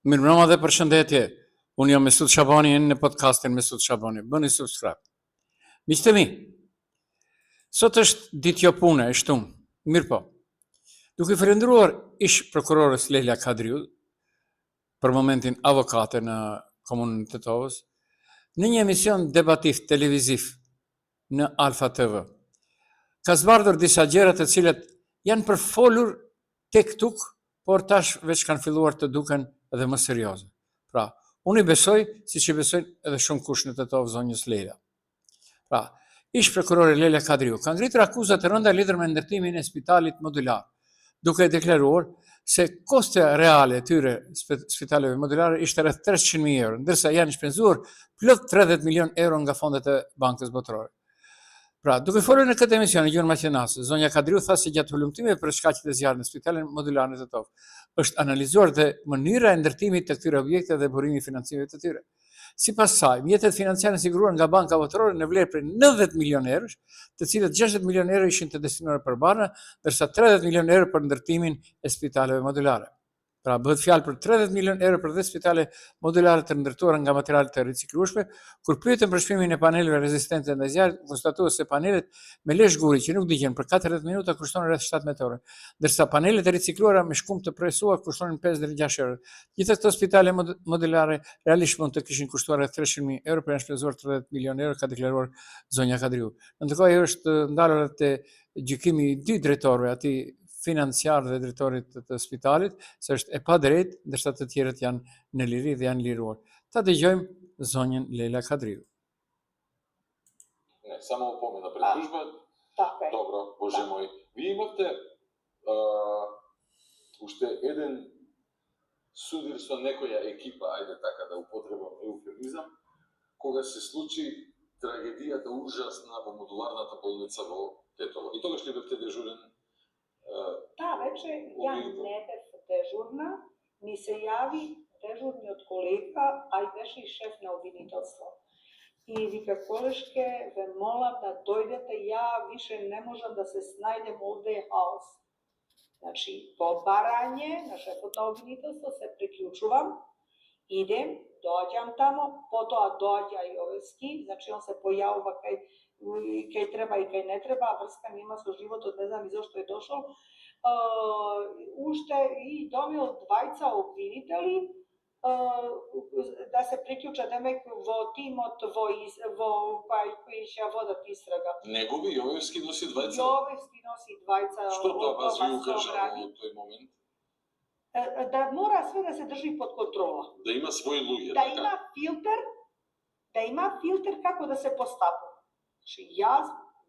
Mirëmbrëma dhe përshëndetje. Unë jam Mesut Shabani në podcastin Mesut Shabani. Bëni subscribe. Miqtë e mi, sot është ditë jo pune, e shtunë. Mirë po. Duke falendëruar ish prokurorës Leila Kadriu, për momentin avokate në komunën të Tetovës, në një emision debativ televiziv në Alfa TV. Ka zbardhur disa gjëra të cilat janë përfolur tek tuk, por tash veç kanë filluar të duken edhe më serioze. Pra, unë i besoj, siç i besojnë edhe shumë kush në Tetovë zonjës Leila. Pra, ish prokurore Leila Kadriu ka ngritur akuza të rënda lidhur me ndërtimin e spitalit modular, duke deklaruar se koste reale e tyre spitaleve modulare ishte rreth 300.000 euro, ndërsa janë shpenzuar plot 30 milion euro nga fondet e Bankës Botërore. Pra, duke folur në këtë emision e Gjuhën Maqedonase, zonja Kadriu tha se gjatë hulumtimeve për shkaqjet e zjarrit në spitalin modular në Tetovë, është analizuar dhe mënyra e ndërtimit të këtyre objekte dhe burimi i financimit të tyre. Sipas saj, mjetet financiare siguruar nga Banka Botërore në vlerë për 90 milion eurosh, të cilët 60 milion euro ishin të destinuar për barë, ndërsa 30 milion euro për ndërtimin e spitaleve modulare. Pra, bëhet fjalë për 30 milion euro për 10 spitale modulare të ndërtuara nga materiale të riciklueshme. Kur pyetën për shpimin e paneleve rezistente ndaj zjarrit, konstatuan se panelet me lesh guri që nuk digjen për 40 minuta kushtonin rreth 17 euro, ndërsa panelet e ricikluara me shkum të presuar kushtonin 5 deri 6 euro. Gjithë këto spitale modulare realisht mund të kishin kushtuar rreth 300.000 euro, për janë shpenzuar 30 milion euro, ka deklaruar zonja Kadriu. Ndërkohë ajo është ndalur te gjykimi i dy drejtorëve, atij financiar dhe drejtorit të spitalit, se është e padrejtë, ndërsa të tjerët janë në liri dhe janë liruar. Ta dëgjojmë zonjën Leila Kadriu. Не, само упомена пред служба. Добро, Боже мој. Вие имавте уште еден судир со некоја екипа, ајде така да употребам еуфемизам, кога се случи трагедијата ужасна во модуларната болница во Тетово. И тогаш ли бевте дежурен? Да, вече ја не бев дежурна, ми се јави дежурниот колега, а и беше и шеф на обвинителство. И вика, колешке, ве молам да дојдете, ја више не можам да се снајдем, овде е хаос. Значи, по барање на шефот на обвинителство се приклучувам, идем, доаѓам тамо, потоа доаѓа Јовевски, значи он се појавува кај треба и кај не треба, врска нема со животот, не знам и зошто е дошол. Уште и донел двајца обвинители да се приклучат демек во тимот во кој ќе водат истрага. Негови Јовевски носи двајца? Јовевски носи двајца. Што тоа вас ви укажа во тој момент? Да мора све да се држи под контрола. Да има своји луѓе, да има филтер, да има филтер како да се постапува. Значи,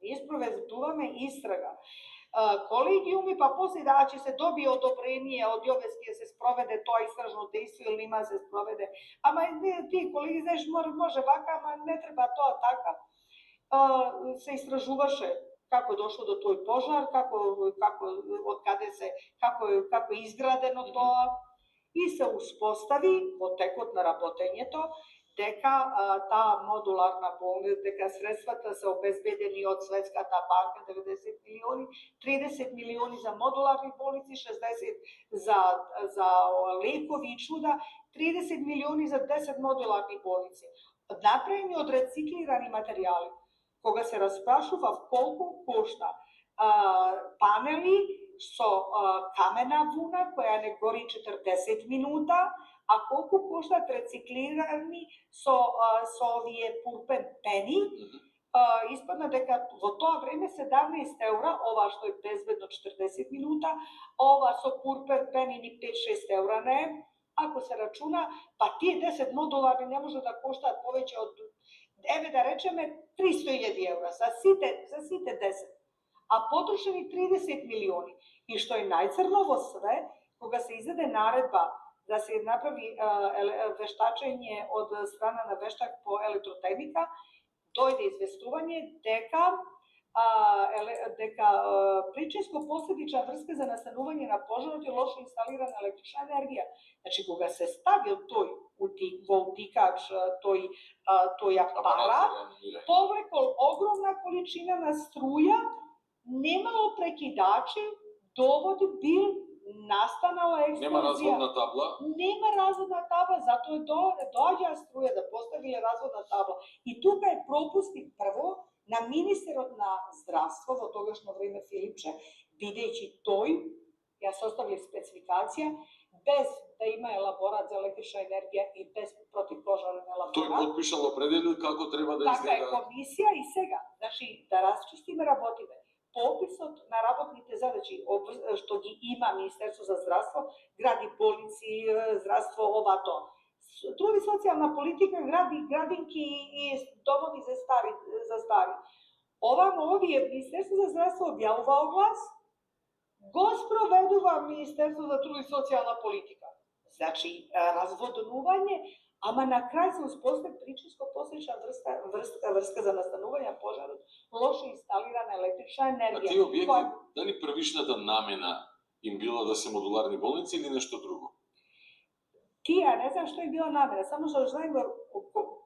ние спроведуваме истрага. Колегиуми, па после да ќе се добие одобрение од Јовевски се спроведе тоа истражно дејство или нема се спроведе. Ама ти колеги знаеш може вака, ама не треба тоа така. Се истражуваше како дошло до тој пожар, како од каде се како изградено тоа и се успостави во текот на работењето дека таа модуларна болница, дека средствата се обезбедени од Светската банка 90 милиони, 30 милиони за модуларни болници, 60 за лекови и чуда, 30 милиони за 10 модуларни болници. Направени од рециклирани материјали. Кога се распрашува колку кошта панели со камена вуна која не гори 40 минута, а колку коштат рециклирани со овие пурпен пени, испадна дека во тоа време 17 евра, ова што е безбедно 40 минута, ова со пурпен пени ни 5-6 евра не е. Ако се рачуна, па тие 10 модуларни не може да коштаат повеќе од, еве да речеме, 300.000 евра за сите 10. А потрошени 30 милиони. И што е најцрно во све, кога се издаде наредба да се направи вештачење од страна на вештак по електротехника, дојде известување дека причинско-последична врска за настанување на пожарот и лошо инсталирана електрична енергија. Значи, кога се ставил тој во утикач, тој апарат, повлекол огромна количина на струја, немало прекидачи, довод бил настанала Нема експлозија. разводна табла. Нема разводна табла, затоа доаѓа струја да поставиле разводна табла. И тука е пропусти прво на министерот на здравство во тогашно време Филипче, бидејќи тој ја состави спецификација без да има елаборат за електрична енергија и без противпожарен елаборат. Тој подпишал определил како треба да Така е изгледа. комисија и сега, значи да расчистиме работите. Пописот на работните задачи што ги има Министерство за здравство, гради болници, здравство, ова тоа. Труд и социјална политика гради градинки и домови за стари. Овие Министерство за здравство објавува оглас, го спроведува Министерство за труд и социјална политика. Значи, разводнување, ама на крај се успостави причинско-последична врска за настанување пожарот, лошо инсталирана електрична А енергија. тие објекти, дали првичната намена им било да се модуларни болници или нешто друго? Тие, не знам што е била намера, само што знаем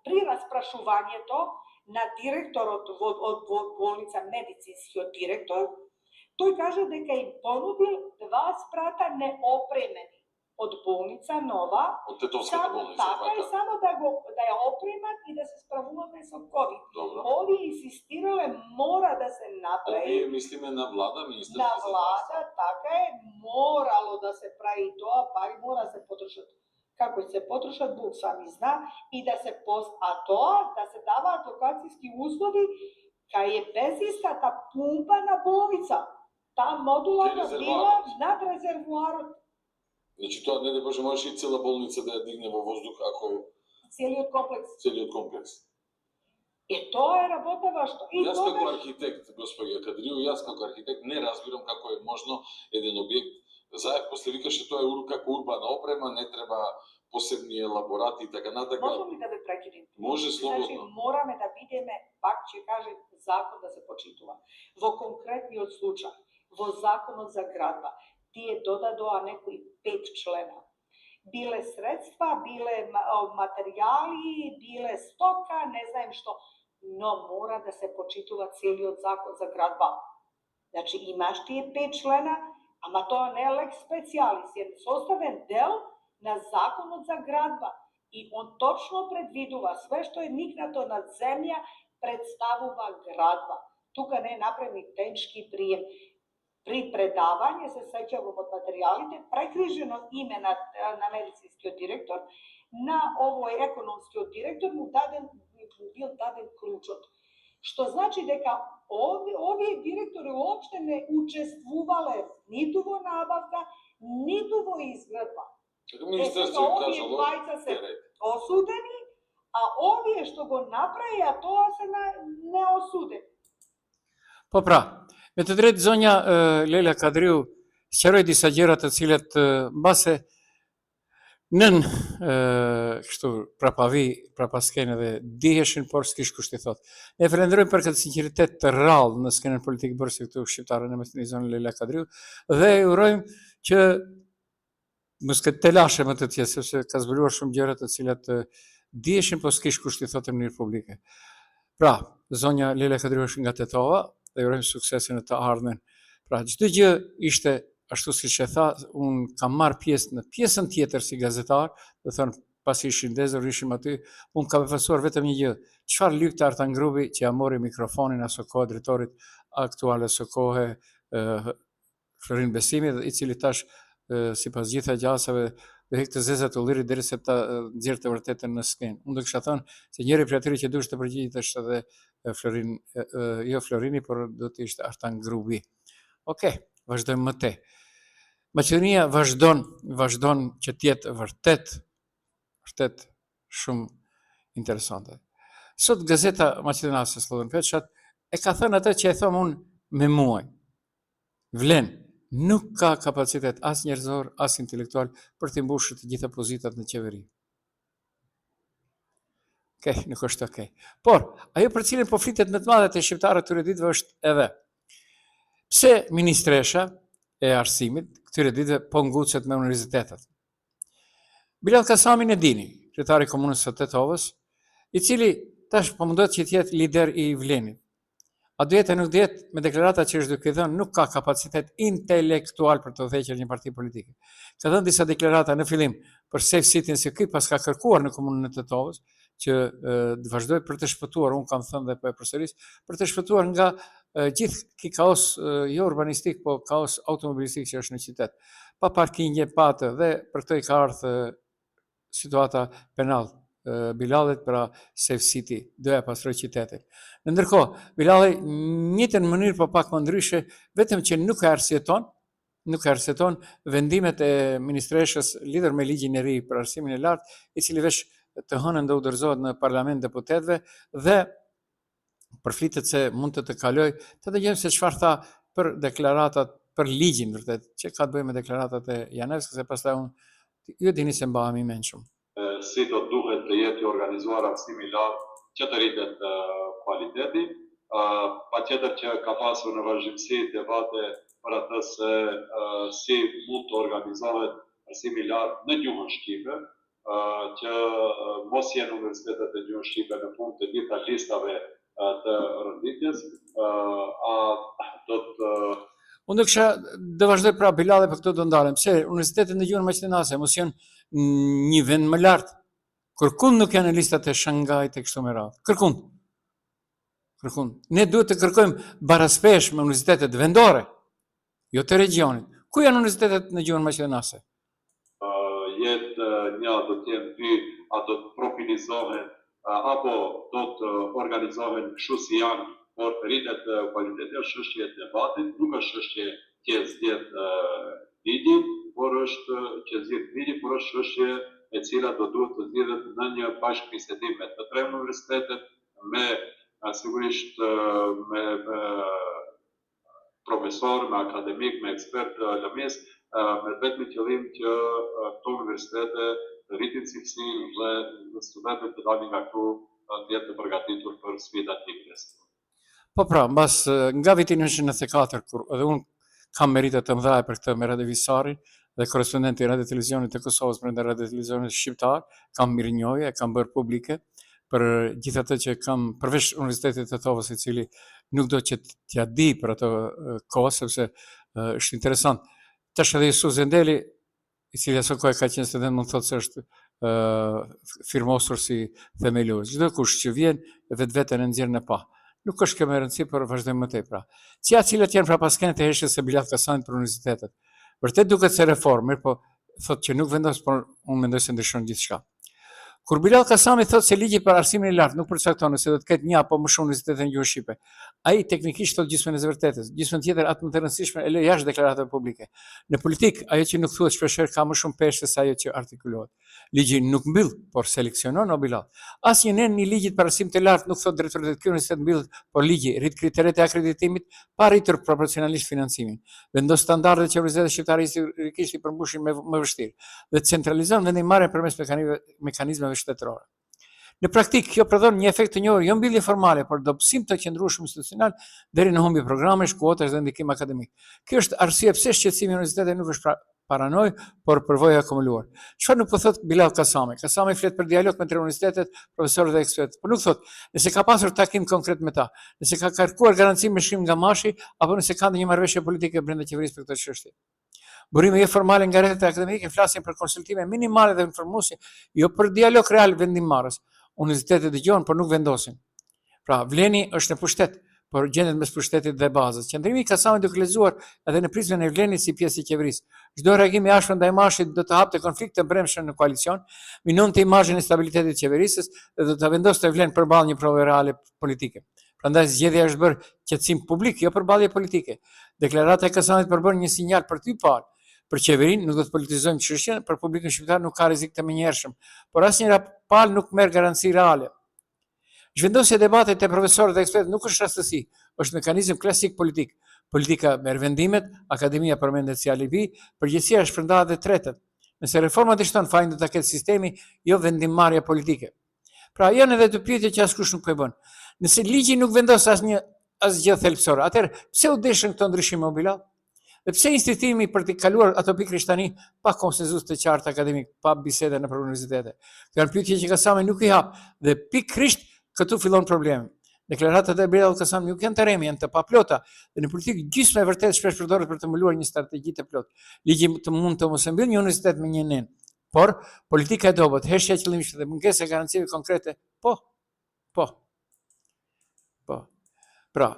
при распрашувањето на директорот од болница, медицинскиот директор, тој кажа дека им понудил 2 спрата неопремени од болница нова, Од Тетовската болница, така и само да ја опремат и да се справуваме со ковид. Добро. Овие инсистирале мора да се направи. Овие мислиме на влада, Министерство На за здравство. влада, така е, морало да се прави тоа, пари мора да се потрошат. Како се потрошат, Бог сами зна, и да се а тоа да се даваат локацијски услови кај е бензинската пумпа на болница. Таа модуларна била над резервоарот. Значи тоа не да можеше и цела болница да ја дигне во воздух ако Целиот комплекс. целиот комплекс. Тоа е работава што и Јас како тогаш архитект, господја Кадрио, јас како архитект не разбирам како е можно еден објект. Заев после викаше тоа е како урбана опрема, не треба посебни елаборати и така натака. можам ли да ве прекинем? Може Значи, слободно. мораме да бидеме, пак ќе кажем, закон да се почитува. Во конкретниот случај, во законот за градба, тие додадоа некои 5 члена. Биле средства, биле материјали, биле стока, не знаем што, но мора да се почитува целиот закон за градба. Значи, имаш тие 5 члена, ама тоа не е лекс специјалис, е составен дел на законот за градба. И он точно предвидува све што е никнато над земја представува градба. Тука не е направен тенчки прием. При предавање се сеќавам од материјалите, прекрижено име на медицинскиот директор, на овој економскиот директор му бил даден клучот. Што значи дека овие директори уопште не учествувале ниту во набавка, ниту во изградба. Министерство им Овие кажало, двајца се терет. осудени, а овие што го направија тоа се неосудени. Po pra, me të drejtë zonja Lela Kadriu sqaroi disa gjëra të cilat mbase nën kështu prapa skenën dhe diheshin, por s'kish kusht i thot. Ne falenderojmë për këtë sinqeritet të rrallë në skenën politikë bërëse këtu shqiptare në mes në zonën Lela Kadriu dhe e urojmë që mos këtë telashe më të tjerë, sepse ka zbuluar shumë gjëra të cilat diheshin, po s'kish kusht i thotë në mënyrë publike. Pra, zonja Lela Kadriu është nga Tetova dhe urojmë suksesin në të ardhmen. Pra, çdo gjë ishte ashtu siç e tha, unë kam marrë pjesë në pjesën tjetër si gazetar, do thënë pasi ishin ndezur, ishim aty, unë kam befasuar vetëm një gjë, çfarë lypte Artan Grubi që ja mori mikrofonin aso kohë drejtorit aktual aso kohë Florin Besimi, i cili tash sipas gjitha gjasave do hektë zezat të ullirit derisa ta nxjerrë të vërtetën në skenë. Unë do kisha thënë se njëri prej atyre që duhet të përgjigjet është edhe jo Florini, por do të ishte Artan Grubi. Okej, vazhdojmë më tej. Maqedonia vazhdon që të jetë vërtet shumë interesante. Sot gazeta maqedonase Slobodën Peçat e ka thënë atë që e them unë me muaj. Vlen, nuk ka kapacitet as njerëzor, as intelektual për të mbushur të gjitha pozitat në qeveri. Okej, nuk është okej. Por, ajo për cilën po flitet më të madhe te shqiptarët këtyre ditëve është edhe pse ministresha e arsimit këtyre ditëve po ngucet me universitetet. Bilal Kasamin e dini, kryetari i komunës së Tetovës, i cili tash po mundohet që të jetë lider i Vlenit. A duhet e nuk duhet me deklarata që është duke dhënë nuk ka kapacitet intelektual për të udhëhequr një parti politike. Ka dhënë disa deklarata në fillim për safe city si ky, pas ka kërkuar në komunën e Tetovës që të vazhdoj për të shpëtuar, unë kam thënë dhe po e përsëris, për të shpëtuar nga gjithë ky kaos jo urbanistik, po kaos automobilistik që është në qytet. Pa parkinge, pa atë, dhe për këtë i ka ardhur situata penal. Bilallit pra Safe City, doja pastroj qytetin. Ndërkohë, Bilalli njëjtën mënyrë po pak më ndryshe, vetëm që nuk e arsyeton vendimet e ministreshës lidhur me ligjin e ri për arsimin e lartë, i cili veç të hënën do udhëzohet në parlament deputetëve dhe përflitet se mund të kaloj, të dëgjojmë se çfarë tha për deklaratat për ligjin vërtet, që ka të bëjë me deklaratat e Janevskës, e pastaj unë ju dini se mbahemi mençur. Si do duhet të jetë i organizuar arsimi i lartë që të rritet kualiteti. Patjetër që ka pasur në vazhdimsi debate për atë se si mund të organizohet arsimi i lartë në gjuhën shqipe, që mos jenë universitetet e gjuhën shqipe në fund të gjitha listave të rënditjes, Unë do vazhdoj pra Bilalli për këtë do ndalem. Pse universitetet në gjuhën maqedonase mos janë një vend më lart? Kërkund nuk janë në listat e Shangajit e kështu me radhë. Kërkund. Ne duhet të kërkojmë baraspesh me universitetet vendore, jo të regionit. Ku janë universitetet në gjuhën maqedonase? Jetë një do të jenë dy, a do të profilizohen, apo do të organizohen kështu si janë, por të rritet kualiteti është çështje e debatit, nuk është çështje që zgjedh ligji, por është çështje e cila do duhet të zgjidhet në një bashkëbisedim me të tre universitetet, me sigurisht me profesor, me akademik, me ekspert lëmes, me vetëm qëllim që këto universitete të rritin cilësinë dhe studentët të dalin nga këtu të jetë të përgatitur për sfidat e ikës. Po pra, mbas nga viti 1994, kur edhe unë kam merite të mëdha për këtë me Radio Visarin dhe korrespondenti i Radio Televizionit të Kosovës brenda Radio Televizionit shqiptar, kam mirënjohje, e kam bërë publike për gjithë atë që kam përveç Universitetit të Tetovës, i cili nuk do që t'ja di për ato kohë, sepse është interesant. Tash edhe Jusuf Zendeli, i cili aso kohë ka qenë student, mund të thotë se është firmosur si themelues. Çdo kush që vjen vetveten e nxjerr në pa. Nuk është kjo me rëndësi, por vazhdojmë më tej pra. Cilat janë pra paskenet e heshjes së Bilat Kasanit për universitetet. Vërtet duket se reformë, po thotë që nuk vendos, por unë mendoj se ndryshon gjithçka. Kur Bilal Kasami thotë se ligji për arsimin e lartë nuk përcakton se do të ketë një apo më shumë universitete në gjuhë shqipe, ai teknikisht thotë gjysmën e vërtetës, gjysmën tjetër atë më të rëndësishme e lë jashtë deklaratave publike. Në politikë, ajo që nuk thuhet shpeshherë ka më shumë peshë se ajo që artikulohet. Ligji nuk mbyll, por seleksionon o Bilal. Asnjë nen i ligjit për arsim të lartë nuk thotë drejtorit ky universitet mbyll, por ligji rrit kriteret e akreditimit pa rritur proporcionalisht financimin. Vendos standardet që universitetet shqiptare historikisht i përmbushin më vështirë dhe centralizon vendimarrjen përmes mekanizmeve shtetërore. Në praktikë, kjo prodhon një efekt të njohur jo mbyllje formale, por dobësim të qëndrueshëm institucional deri në humbje programesh, kuotash dhe ndikim akademik. Kjo është arsye pse shqetësimi i universitetit nuk është paranoj, por përvojë akumuluar. Çfarë nuk po thot Bilal Kasami? Kasami flet për dialog me tre universitetet, profesorët dhe ekspertët, por nuk thot nëse ka pasur takim konkret me ta, nëse ka kërkuar garanci me shkrim nga Mashi, apo nëse ka ndonjë marrëveshje politike brenda qeverisë për këtë çështje. Burime jo formale nga rrjetet akademike flasin për konsultime minimale dhe informuese, jo për dialog real vendimmarrës. Universitetet dëgjojnë, por nuk vendosin. Pra, vleni është në pushtet, por gjendet mes pushtetit dhe bazës. Qëndrimi i Kasamit duke lexuar edhe në prizmen e vlenit si pjesë e qeverisë. Çdo reagim i ashpër ndaj Mashit do të hapte konflikte të brendshëm në koalicion, minonte imazhin e stabilitetit të qeverisë dhe do të vendoste vlen përballë një prove reale politike. Prandaj zgjedhja është bërë qetësim publik, jo përballje politike. Deklarata e Kasamit përbën një sinjal për ty parë. Për qeverinë nuk do të politizojmë çështjen, për publikun shqiptar nuk ka rrezik të menjëhershëm, por asnjëra palë nuk merr garanci reale. Zhvendosja e debatet e profesorëve dhe ekspertëve nuk është rastësi, është mekanizëm klasik politik. Politika merr vendimet, akademia përmendet si alibi, përgjegjësia është shpërndarë dhe tretet. Nëse reforma dështon fajin do ta ketë sistemi, jo vendimmarrja politike. Pra janë edhe dy pyetje që askush nuk po e bën. Nëse ligji nuk vendos asgjë thelbësor, atëherë pse u deshën këto ndryshime o Bilal? Dhe pse institutimi për të kaluar ato pikërisht tani pa konsenzus të qartë akademik, pa bisede në universitete? Kjo janë pyetje që Kasami nuk i hap dhe pikërisht këtu fillon problemi. Deklaratat e Breda Kasan nuk janë të remi, janë të paplota. Dhe në politikë gjysma e vërtet shpesh përdoret për të mbuluar një strategji të plotë. Ligji të mund të mos e mbyll një universitet me një nen, por politika e dobët, heshtja e qëllimshme dhe mungesa e garancive konkrete, po. Pra,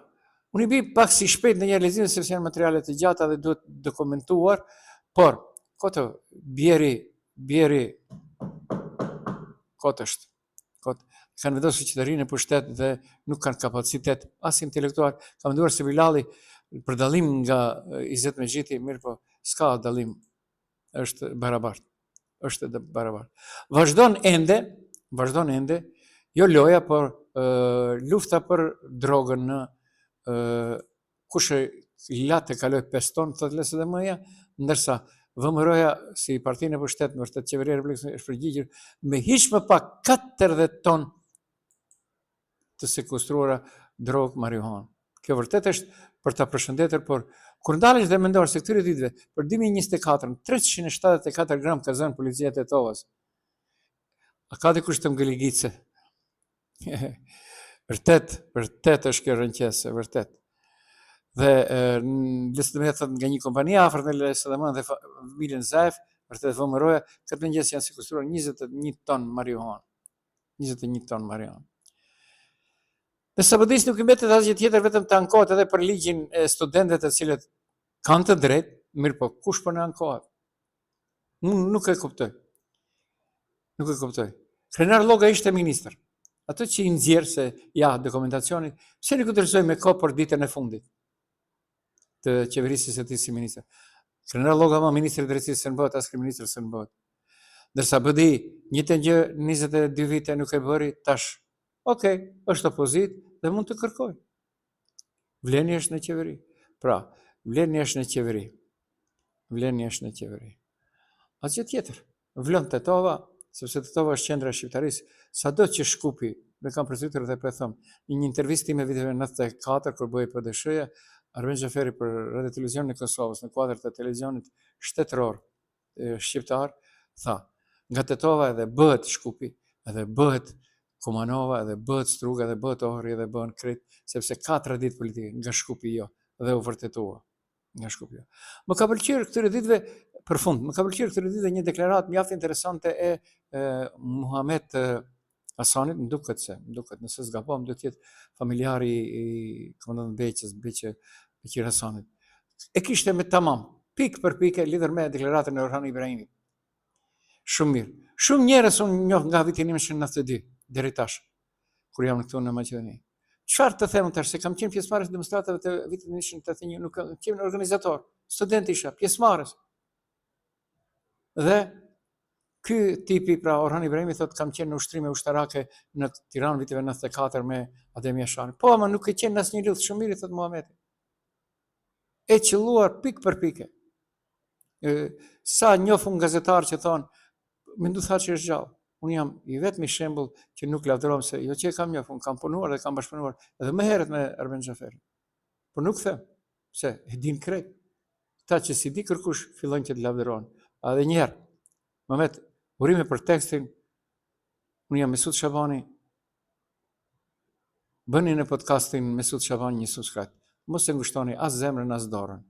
unë i bi pak si shpejt në një lexim sepse janë materiale të gjata dhe duhet dokumentuar, por bjeri kot është. Kanë vendosur qytetinë në pushtet dhe nuk kanë kapacitet as intelektual. Kanë menduar se Bilali për dallim nga Izet Mexhiti, mirë po s'ka dallim. Është barabart. Vazhdon ende jo loja, por lufta për drogën në kush e la të kaloj 5 ton, thot lesë dhe mëja, ndërsa VMRO-ja si partinë e pushtet në vërtet qeveria e Republikës është përgjigjur me hiç më pak 40 ton të sekustruara drogë marihuanë. Kjo vërtet është për ta përshëndetur, por kur ndalesh dhe mendosh se këtyre ditëve për 2024 374 gram ka zënë policia e Tetovës. A ka dikush të ngëligitse? Vërtet është kjo rënqese, vërtet. Dhe listë me thot nga një kompani afër në LSDM dhe familjen Zaev, vërtet VMRO-ja, këtë mëngjes janë sekustruar 21 ton marihuanë. 21 ton marihuanë. Dhe SBD-s nuk i mbetet asgjë tjetër vetëm të ankohet edhe për ligjin e studentëve të cilët kanë të drejtë, mirë po kush po në ankohet? Unë nuk e kuptoj. Krenar Lloga ishte ministër. Ato që i nxjerr se ja dokumentacionin, pse nuk u dorëzoi me kohë për ditën e fundit të qeverisë së tij si ministër. Krenar Lloga ma ministri i drejtësisë së bëhet, as kryeministër së bëhet. Ndërsa BDI njëtë gjë 22 vite nuk e bëri, tash okej, është opozit dhe mund të kërkoj. Vleni është në qeveri. Pra, vleni është në qeveri. Asgjë tjetër. Vlon Tetova, sepse Tetova është qendra e shqiptarisë, sado që Shkupi, ne kam përsëritur dhe po e them, në një intervistë me viteve 94 kur bëhej PDSH-ja, Arben Xhaferi për Radio Televizionin e Kosovës në kuadër të televizionit shtetëror shqiptar, tha, nga Tetova edhe bëhet Shkupi, edhe bëhet Kumanova, edhe bëhet Struga, edhe bëhet Ohri, edhe bëhen Krit, sepse ka traditë politike, nga Shkupi jo, dhe u vërtetua. Nga Shkupi jo. Më ka pëlqyer këtyre ditëve një deklaratë mjaft interesante e Muhamet Hasanit, më duket, nëse s'gabon, duhet të jetë familjari i komandant Beqir Hasanit. E kishte me tamam, pik për pike, lidhur me deklaratën e Orhan Ibrahimit. Shumë mirë. Shumë njerëz unë njoh nga viti 1992 deri tash, kur jam këtu në Maqedoni. Çfarë të them tash, se kam qenë pjesëmarrës demonstratave të vitit 1981, nuk kam qenë organizator, student isha, pjesëmarrës. Dhe ky tipi, pra Orhan Ibrahimi, thotë kam qenë në ushtrime ushtarake në Tiranë viteve 94 me Adem Jashani. Po, ama nuk e qenë në asnjë luftë, shumë mirë, thotë Muhameti. E qelluar pik për pike. Sa njofun gazetar që thonë, më ndu tha që është gjallë. Unë jam i vetmi shembull që nuk lavdërohem se jo që e kam njofun, kam punuar dhe kam bashkëpunuar edhe më herët me Arben Xhaferi. Por nuk them, se e din krejt. Ta që si di kërkush fillojnë që të lavdërohen. A dhe njerë, Mehmet, urime për tekstin, unë jam Mesut Shabani, bëni në podcastin Mesut Shabani një subscribe. Mos e ngushtoni as zemrën as dorën.